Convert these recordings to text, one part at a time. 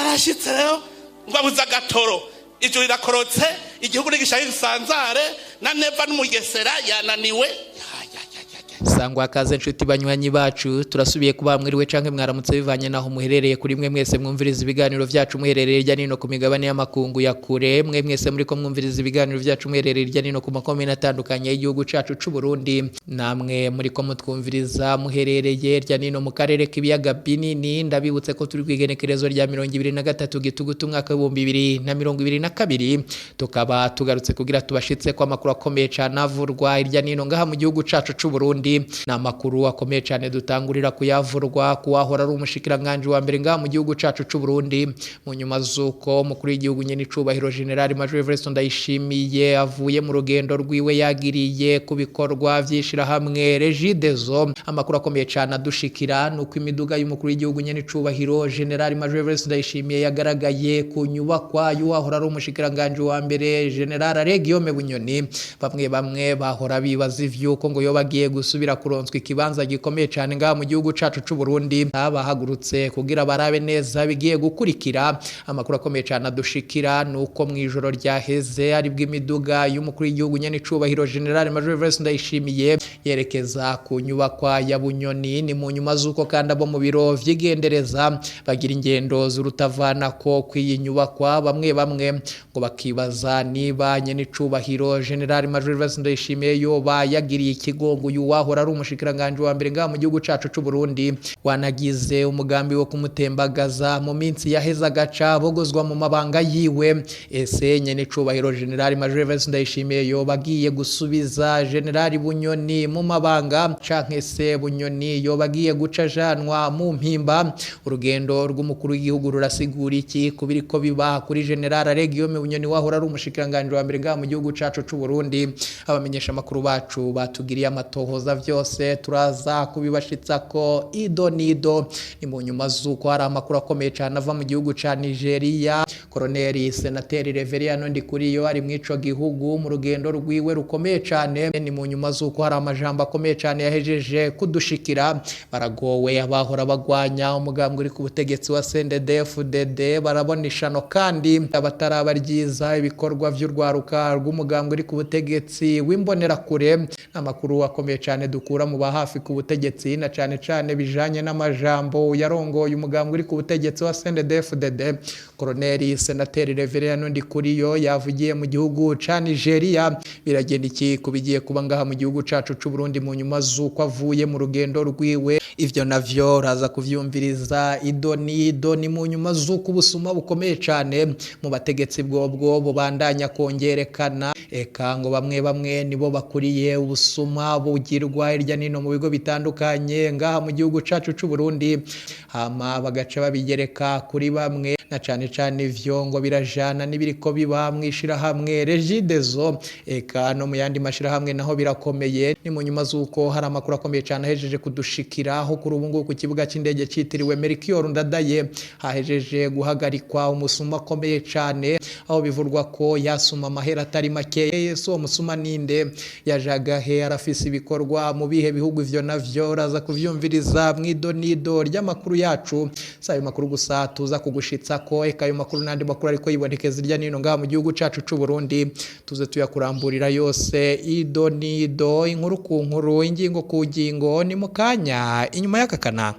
arashitse rero ngo abuza agatoro, ijuru rirakorotse, igihugu n'igishaye gisanzare, na Neva n'Umugesera yananiwe. Sangwa kaze nshuti banywanyi bacu, turasubiye kuba mwiriwe canke mwaramutse bivanye naho muherereye kuri mwe mwese mwumviriza ibiganiro vyacu muherereye irya nino ku migabane y'amakungu ya kure, mwe mwese muri ko mwumviriza ibiganiro vyacu muherereye irya nino ku makomine atandukanye y'igihugu cacu c'u Burundi, namwe muri ko mutwumviriza muherereye irya nino mu karere k'ibiyaga binini. Ndabibutse ko turi kwigenekerezo rya 23 gitugutu umwaka wa 2022, tukaba tugarutse kugira tubashitse kwa makuru akomeye cyane avurwa irya nino ngaha mu gihugu cacu c'u Burundi. Na makuru akomeye cyane dutangurira kuyavurwa kuwahora ari umushikiranganje wa mbere ngaha mu gihugu cacu c'u Burundi, mu nyuma zuko mukuru w'igihugu nyene icubahiro General Major Everest Ndayishimiye avuye mu rugendo rwiwe yagiriye ku bikorwa vyishira hamwe Regideso. Amakuru akomeye cyane adushikira nuko imiduga y'umukuru w'igihugu nyene icubahiro General Major Everest Ndayishimiye yagaragaye ku nyubakwa y'uwahora ari umushikiranganje wa mbere General Guillaume Bunyoni. Bamwe bahora bibaza ivyuko ngo yo bagiye gusubira kuronswa ikibanza gikomeye cyane ngaha mu gihugu cacu c'u Burundi, abahagurutse kugira barabe neza bigiye gukurikira. Amakuru akomeye cyane adushikira nuko mu ijoro ryaheze ari bw'imiduga y'umukuru w'igihugu nyene icubahiro General Major Everest Ndayishimiye yerekeza ku nyubakwa ya Bunyoni. Ni mu nyuma zuko kandi abo mu biro vy'igendereza bagira ingendo z'urutavana ko kwiyi nyubakwa, bamwe ngo bakibaza niba nyene icubahiro General Major Everest Ndayishimiye yoba yagiriye ikigongo yuwahora ari umushikiranganje wa mbere ngaha mu gihugu cacu c'u Burundi, wanagize umugambi wo kumutembagaza mu minsi yaheza gaca bogozwa mu mabanga yiwe. Ese nyene icubahiro General Major Everest Ndayishimiye yoba agiye gusubiza General Bunyoni mu mabanga, canke se Bunyoni yoba agiye guca janwa mu mpimba? Urugendo rw'umukuru w'igihugu rurasigura iki kubiriko biba kuri General Guillaume Bunyoni wahora ari umushikiranganje wa mbere ngaha mu gihugu cacu c'u Burundi? Abamenyesha makuru bacu batugiriye amatohoza vyose turaza kubibashitsa ko ido nido. Ni mu nyuma zuko hari amakuru akomeye cyane ava mu gihugu ca Nigeria. Colonel Senateri Reverien Ndikuriyo ari mwico gihugu mu rugendo rwiwe rukomeye cyane. Ni mu nyuma zuko hari amajambo akomeye cyane yahejeje kudushikira. Baragowe abahora bagwanya umugambwe uri ku butegetsi wa CNDD-FDD, barabonishano kandi abatarabaryiza ibikorwa vy'urwaruka rw'umugambwe uri ku butegetsi w'imbonera kure. Amakuru akomeye cyane dukura mu bahafi ku butegetsi na cyane bijanye n'amajambo yarongoye umugambwe uri ku butegetsi wa CNDD-FDD. Colonel Senateri Reverien Ndikuriyo yavugiye mu gihugu ca Nigeria. Biragenda iki kubigiye kuba ngaha mu gihugu cacu c'u Burundi mu nyuma zuko avuye mu rugendo rwiwe? Ivyo navyo raza kuvyumviriza ido ni mu nyuma zuko ubusuma bukomeye cyane mu bategetsi bwobwo bubandanya kongerekana. Eka ngo bamwe nibo bakuriye ubusuma bugirwa irya nino mu bigo bitandukanye ngaha mu gihugu cacu c'u Burundi, hama bagaca babigereka kuri bamwe, na cyane ivyo ngo birajana n'ibiriko biba mwishira hamwe Regideso. Eka no mu yandi mashira hamwe naho birakomeye. Ni mu nyuma zuko hari amakuru akomeye cyane ahejeje kudushikira aho kuri ubu ngubu ku kibuga c'indege citiriwe Melchior Ndadaye hahejeje guhagarikwa umusuma akomeye cyane, aho bivurwa ko yasuma amahera atari make. Yesu umusuma ninde, yajagahe, arafise ibikorwa mu bihe bihugu? Ivyo navyo raza kuvyumviriza mwido nido ry'amakuru yacu. Sayo makuru gusa tuza kugushitsa ko, eka ayo makuru nandi makuru ariko yibonekeza irya nino ngaha mu gihugu cacu c'u Burundi tuze tuyakuramburira yose ido nido, inkuru ku nkuru, ingingo ku ngingo, ni mukanya inyuma y'akakana.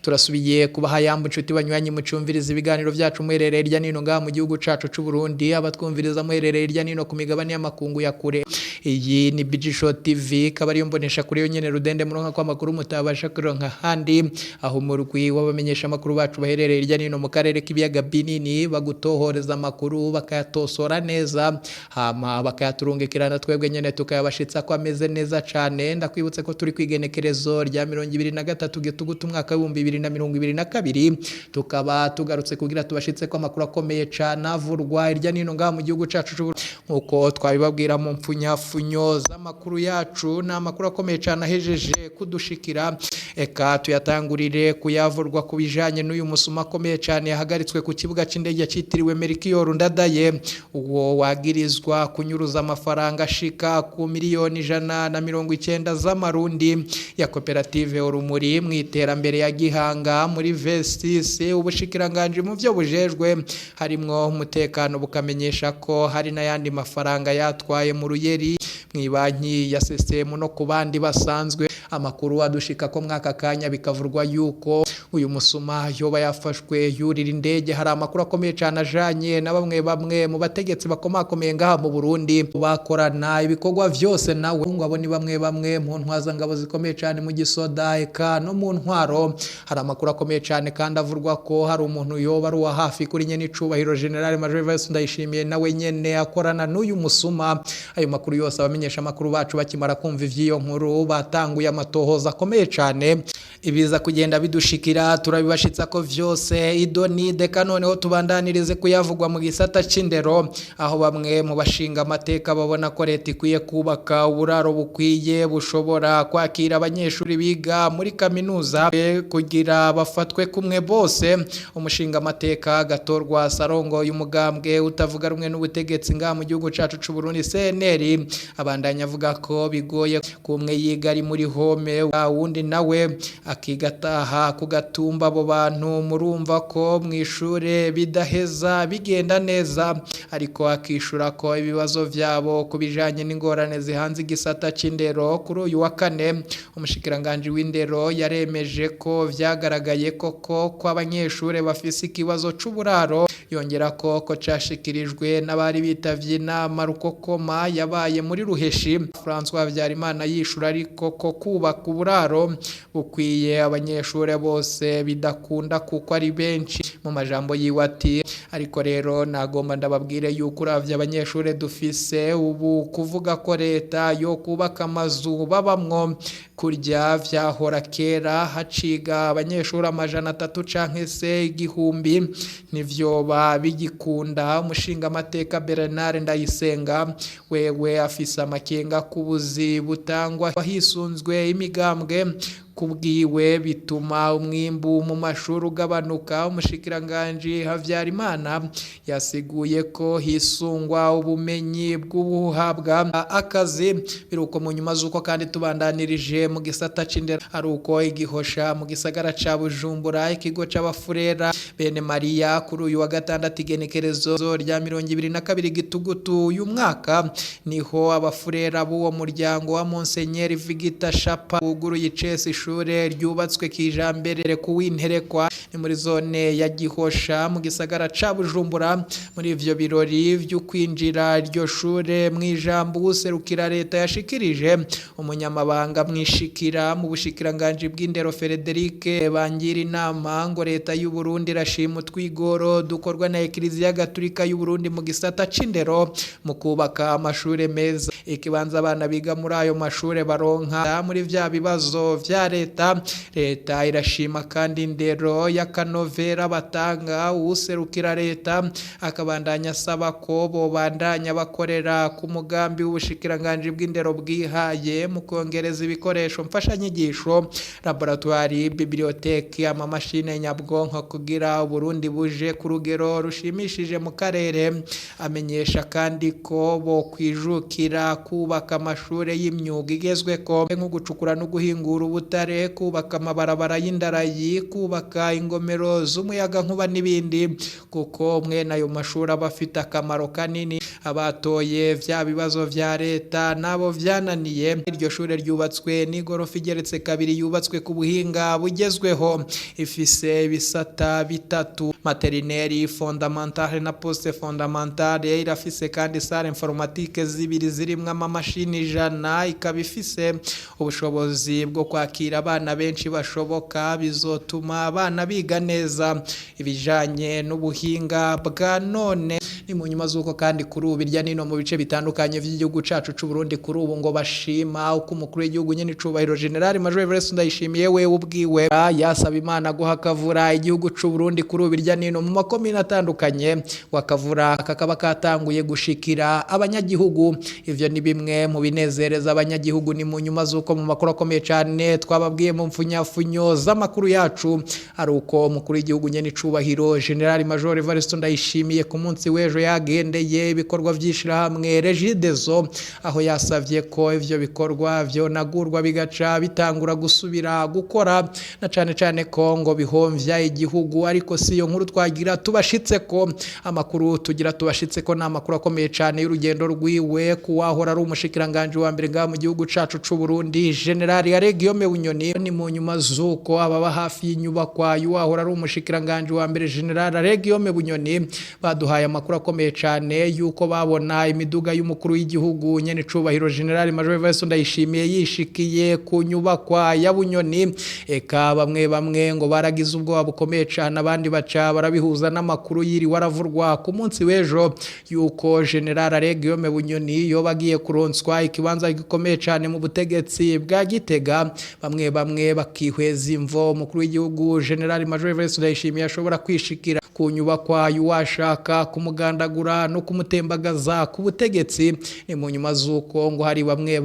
Turasubiye kubaha yambu nshuti banywanyi mucumviriza ibiganiro vyacu muherereye irya nino ngaha mu gihugu cacu c'u Burundi, abatwumviriza muherereye irya nino ku migabane y'amakungu ya kure. Iyi ni Bijisho TV, kabari mbonesha kuri yo nyene rudende muronka kwa makuru mutabasha kuronka handi, aho murwi wabamenyesha makuru bacu baherereye irya nino mu karere k'ibiyaga binini bagutohoreza makuru bakayatosora neza, hama bakayaturungikirana twebwe nyene tukayabashitsa ko ameze neza cyane. Ndakwibutse ko turi kwigenekerezo rya 23 gitugutu umwaka wa 2022, tukaba tugarutse kugira tubashitse ko makuru akomeye cyane avurwa irya nino ngaha mu gihugu cacu nkuko twabibabwira mu mpfunyafunyo z'amakuru yacu. Na makuru akomeye cyane ahejeje kudushikira. eka tuyatangurire kuyavurwa ku bijanye n'uyu musuma akomeye cyane yahagaritswe ku kibuga c'indege citiriwe Melchior Ndadaye uwo wagirizwa kunyuruza amafaranga ashika ku miliyoni 190 z'amarundi ya koperative Urumuri mu iterambere ya Gihanga muri Vestise ubushikiranganje mu byo bujejwe harimwo umutekano bukamenyesha ko hari n'ayandi mafaranga yatwaye mu ruyeri mwibanki ya system no kubandi basanzwe amakuru adushika ko mwaka kanya bikavurwa yuko uyu musuma yoba yafashwe yurira indege hari amakuru akomeye cyane ajanye na bamwe mu bategetsi bakomakomeye ngaha mu Burundi bakorana ibikorwa vyose nawe ngo aboni bamwe mu ntwaza ngabo zikomeye cyane mu gisoda eka no mu ntwaro hari amakuru akomeye cyane kandi avurwa ko hari umuntu yoba ari wa hafi kuri nyene icubahiro General Major Vice Ndayishimiye nawe nyene akorana n'uyu musuma ayo makuru yose abamenyesha amakuru bacu bakimara kumva ivyiyo nkuru batanguye amatohoza akomeye cyane ibiza kugenda bidushikira turabibashitsa ko vyose idonide kanoneho tubandanirize kuyavugwa mu gisata c'indero aho bamwe mu bashinga amateka babona ko leta ikwiye kubaka uburaro bukwiye bushobora kwakira abanyeshuri biga muri kaminuza kugira bafatwe kumwe bose umushinga amateka gatorwa sarongo y'umugambwe utavuga rumwe n'ubutegetsi ngaha mu gihugu cacu c'u Burundi CNL abandanya avuga ko bigoye kumwe yiga ari muri home wundi nawe akigataha kugatumba abo bantu murumva ko mwishure bidaheza bigenda neza ariko akishura ko ibibazo vyabo kubijanye n'ingorane zihanze igisata c'indero kuri uyu wa kane umushikiranganje w'indero yaremeje ko vyagaragaye koko ko abanyeshure bafise ikibazo c'uburaro yongera ko cashikirijwe n'abari bitavye inama rukokoma yabaye muri Ruheshi François Vyarimana yishura ariko ko kubaka uburaro bukwiye abanyeshure bose bidakunda kuko ari benshi mu majambo yiwati ariko rero nagomba ndababwire yuko uravye abanyeshure dufise ubu kuvuga ko leta yo kubaka amazu babamwo kurya vyahora kera haciga abanyeshure 300 canke se igihumbi nivyo bigikunda umushinga amateka Bernard Ndayisenga wewe afisa amakenga kubuzi butangwa hisunzwe imigambwe kubwiwe bituma umwimbu mu mashuri ugabanuka umushikiranganje Havyarimana yasiguye ko hisungwa ubumenyi bw'ubuhabwa akazi biruko mu nyuma zuko kandi tubandanirije mu gisata c'indero aruko igihosha mu gisagara ca Bujumbura ikigo c'abafurera bene Maria kuri uyu wa gatandatu igenekerezo rya 22 gitugutu uyu mwaka niho abafurera b'uwo muryango wa Monseigneur Vigita Chapa uguruye icese ishure ryubatswe kijambere ku winterekwa ni muri zone ya Gihosha mu gisagara ca Bujumbura muri ivyo birori byo kwinjira ryo shure mwijambo userukira leta yashikirije umunyamabanga mwishikira mu bushikiranganje bw'indero Frederic bangira inama ngo leta y'u Burundi rashima twigoro dukorwa na Eklezia Gatolika y'u Burundi mu gisata c'indero mu kubaka amashure meza ikibanza abana biga muri ayo mashure baronka muri vya bibazo vya leta irashima kandi indero y'akanovera batanga userukira leta akabandanya asaba ko bobandanya bakorera ku mugambi w'ubushikiranganje bw'indero bwihaye mu kongereza ibikoresho mfashanyigisho laboratoire bibliothèque amamashine nyabwonko kugira Burundi buje ku rugero rushimishije mu karere amenyesha kandi ko bo kwijukira kubaka amashure y'imyuga igezweko nko gucukura no guhingura ubutare kubaka amabarabara y'indarayi kubaka ingomero z'umuyaga nkuba n'ibindi kuko mwene ayo mashuri abafite akamaro kanini abatoye vya bibazo vya leta nabo vyananiye iryo shure ryubatswe n'igorofa igeretse kabiri yubatswe ku buhinga bugezweho ifise bisata bitatu materineri fondamentale na poste fondamentale irafise kandi salle informatique zibiri zirimwe amamashini 100 ikaba ifise ubushobozi bwo kwakira abana benshi bashoboka bizotuma abana biga neza ibijanye n'ubuhinga bwa none ni mu nyuma z'uko kandi kuri ubu irya nino mu bice bitandukanye by'igihugu cacu c'u Burundi kuri ubu ngo bashima uko umukuru w'igihugu nyene icubahiro General Major Everest Ndayishimiye we ubwiwe yasaba Imana guha akavura igihugu c'u Burundi kuri ubu irya nino mu makomine atandukanye wakavura kakaba katanguye gushikira abanyagihugu. Ivyo ni bimwe mu binezereza abanyagihugu ni mu nyuma z'uko mu makuru akomeye cyane twababwiye mu mfunyafunyo z'amakuru yacu ari uko umukuru w'igihugu nyene icubahiro General Major Everest Ndayishimiye ku munsi w'ejo yagendeye ibikorwa vy'ishirahamwe Regideso aho yasavye ko ivyo bikorwa vyonagurwa bigaca bitangura gusubira gukora na cane ko ngo bihomvya igihugu. Ariko siyo nkuru twagira tubashitse ko amakuru tugira tubashitse ko n'amakuru akomeye cyane y'urugendo rwiwe kuwahora ari umushikiranganje wa mbere nga mu gihugu cacu c'u Burundi General Guillaume Bunyoni. Ni mu nyuma z'uko ababa hafi y'inyubakwa y'uwahora ari umushikiranganje wa mbere General Guillaume Bunyoni baduhaye amakuru akomeye cyane yuko babona imiduga y'umukuru w'igihugu nyene icubahiro General Major Everest Ndayishimiye yishikiye ku nyubakwa ya Bunyoni. Eka bamwe ngo baragize ubwoba bukomeye cyane, abandi baca barabihuza n'amakuru yiri waravurwa ku munsi w'ejo yuko General Guillaume Bunyoni yobagiye kuronswa ikibanza gikomeye cyane mu butegetsi bwa Gitega. Bamwe bakihweza imvo umukuru w'igihugu General Major Everest Ndayishimiye ashobora kwishikira ku nyubakwa y'uwashaka kumugandagura no kumutembagaza ku butegetsi. Ni mu nyuma z'uko ngo hari bamwe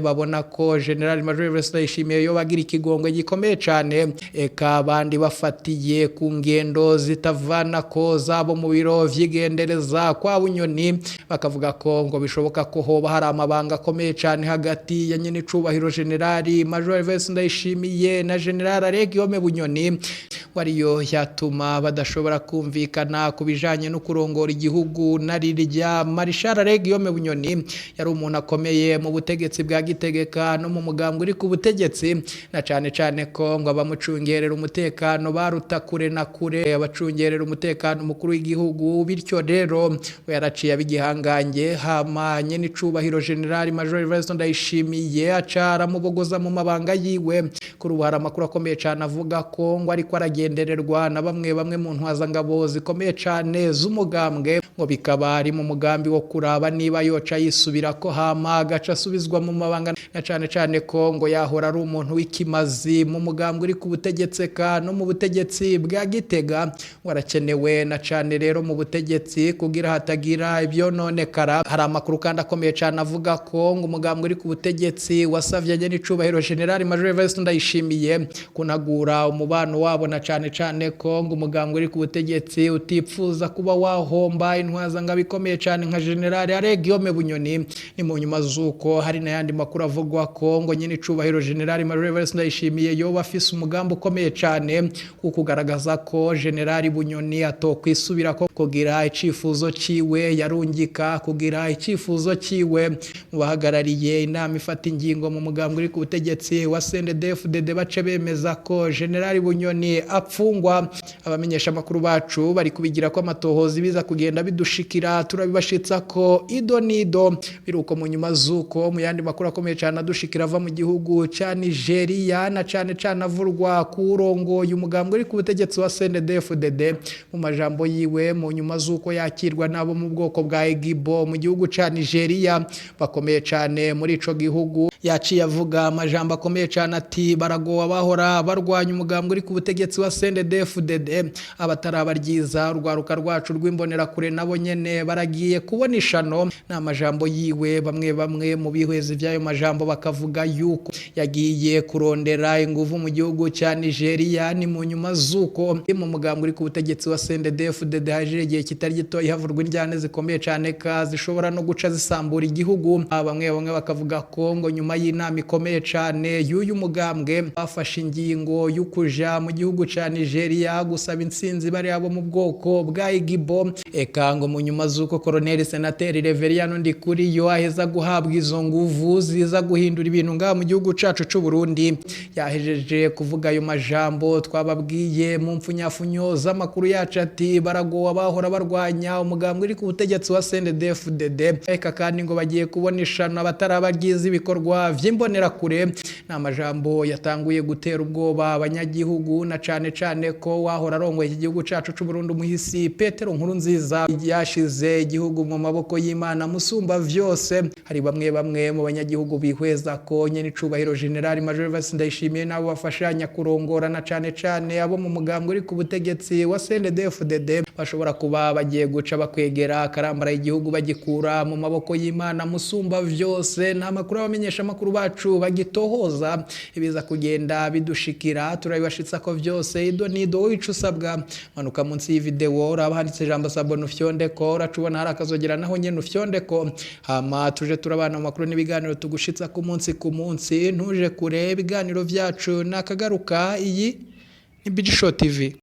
babona ko General Major Everest Ndayishimiye yobagira ikigongwe gikomeye cyane, eka abandi bafatiye ku ngendo zitavana ko zabo mu biro vy'igendereza kwa Bunyoni bakavuga ko ngo bishoboka ko hoba hari amabanga akomeye cyane hagati ya nyene icubahiro General Major Everest Ndayishimiye na General Guillaume Bunyoni wariyo yatuma badashobora kumvikana ku bijanye no kurongora igihugu. Narirya Marshal Guillaume Bunyoni yari umuntu akomeye mu butegetsi bwa Gitegeka no mu mugambwe uri ku butegetsi na cane ko ngo abamucungerera umutekano baruta kure na kure abacungerera umutekano mukuru w'igihugu. Bityo rero we yaraciye abigihanganye hama nyene icubahiro General Major Everest Ndayishimiye acara mubogoza mu mabanga yiwe. Kuri ubu hari amakuru akomeye cyane avuga ko ngo ariko aragendererwa na bamwe mu ntwaza ngabo zikomeye cyane z'umugambwe, ngo bikaba ari mu mugambi wo kuraba niba yoca yisubira ko hama agaca asubizwa mu mabanga na cane ko ngo yahora ari umuntu w'ikimazi mu mugambi uri ku butegetseka no mu butegetsi bwa Gitega. Warakenewe na cane rero mu butegetsi kugira hatagira ibyo nonekara. Hari amakuru kandi akomeye cyane avuga ko ngo umugambi uri ku butegetsi wasavye nyene icubahiro General Major Everest Ndayishimiye kunagura umubano wabo na cane ko ngo umugambi uri ku butegetsi utipfuza kuba wahomba intwaza ngabikomeye cyane nka General Guillaume Bunyoni. Ni mu nyuma z'uko hari n'ayandi makuru avugwa ko ngo nyene icubahiro General Major Everest Ndayishimiye yoba afise umugambi ukomeye cyane wo kugaragaza ko General Bunyoni atokwisubira ko kugira icifuzo ciwe yarungika kugira icifuzo ciwe mu bahagarariye inama ifata ingingo mu mugambi uri ku butegetsi wa CNDD-FDD bace bemeza ko General Bunyoni apfungwa. Abamenyesha makuru bacu bari kubigira ko amatohozi biza kugenda bidushikira turabibashitsa ko idonido biruko mu nyuma z'uko mu yandi makuru akomeye cyane adushikira ava mu gihugu ca Nigeria na cane avurwa ku urongo y'umugambi uri ku butegetsi wa CNDD-FDD. Mu majambo yiwe mu nyuma z'uko yakirwa nabo mu bwoko bwa Igbo mu gihugu ca Nigeria bakomeye cyane muri ico gihugu, yaciye avuga amajambo akomeye cyane ati baragowa bahora barwanya umugambi uri ku butegetsi wa CNDD-FDD abatarabaryiza urwaruka rwacu rw'imbonera kure nabo nyene baragiye kubona ishano. N'amajambo yiwe bamwe mu bihwezi by'ayo majambo bakavuga yuko yagiye kurondera inguvu mu gihugu ca Nigeria. Ni mu nyuma z'uko mu mugambi uri ku butegetsi wa CNDD-FDD haje igihe kitari gito havurwa injyane zikomeye cyane zishobora no guca zisambura igihugu. Bamwe bakavuga ko ngo nyuma y'inama ikomeye cyane y'uyu mugambwe bafashe ingingo y'ukuja mu gihugu ca Nigeria gusaba intsinzi bari abo mu bwoko bwa Igbo. Eka ngo mu nyuma z'uko Colonel Senateri Reveriyano Ndikuriyo aheza guhabwa izo nguvu ziza guhindura ibintu ngaha mu gihugu cacu c'u Burundi, yahejeje kuvuga ayo majambo twababwiye mu mfunyafunyo z'amakuru yacu ati baragowa bahora barwanya umugambi uri ku butegetsi wa CNDD-FDD. Eka kandi ngo bagiye kubona ishano abatarabagize ibikorwa ibikorwa vy'imbonerakure n'amajambo yatanguye gutera ubwoba abanyagihugu na cane ko wahora arongoye igihugu cacu c'u Burundi umuhisi Petero Nkurunziza yashize igihugu mu maboko y'Imana musumba vyose. Hari bamwe mu banyagihugu bihweza ko nyene icubahiro General Major Evariste Ndayishimiye nabo bafashanya kurongora na cane abo mu mugambwe uri ku butegetsi wa CNDD-FDD bashobora kuba bagiye guca bakwegera akarambara igihugu bagikura mu maboko y'Imana musumba vyose. Nta makuru abamenyesha makuru bacu bagitohoza ibiza kugenda bidushikira turabibashitsa ko vyose ido nido wicu sabwa manuka munsi y'video urabahanditse ijambo sabone ufyondeko uracubona hari akazogera naho nyene ufyondeko hama tuje turabana mu makuru n'ibiganiro tugushitsa ku munsi ntuje kure ibiganiro vyacu nakagaruka. Iyi ni Bidisho TV.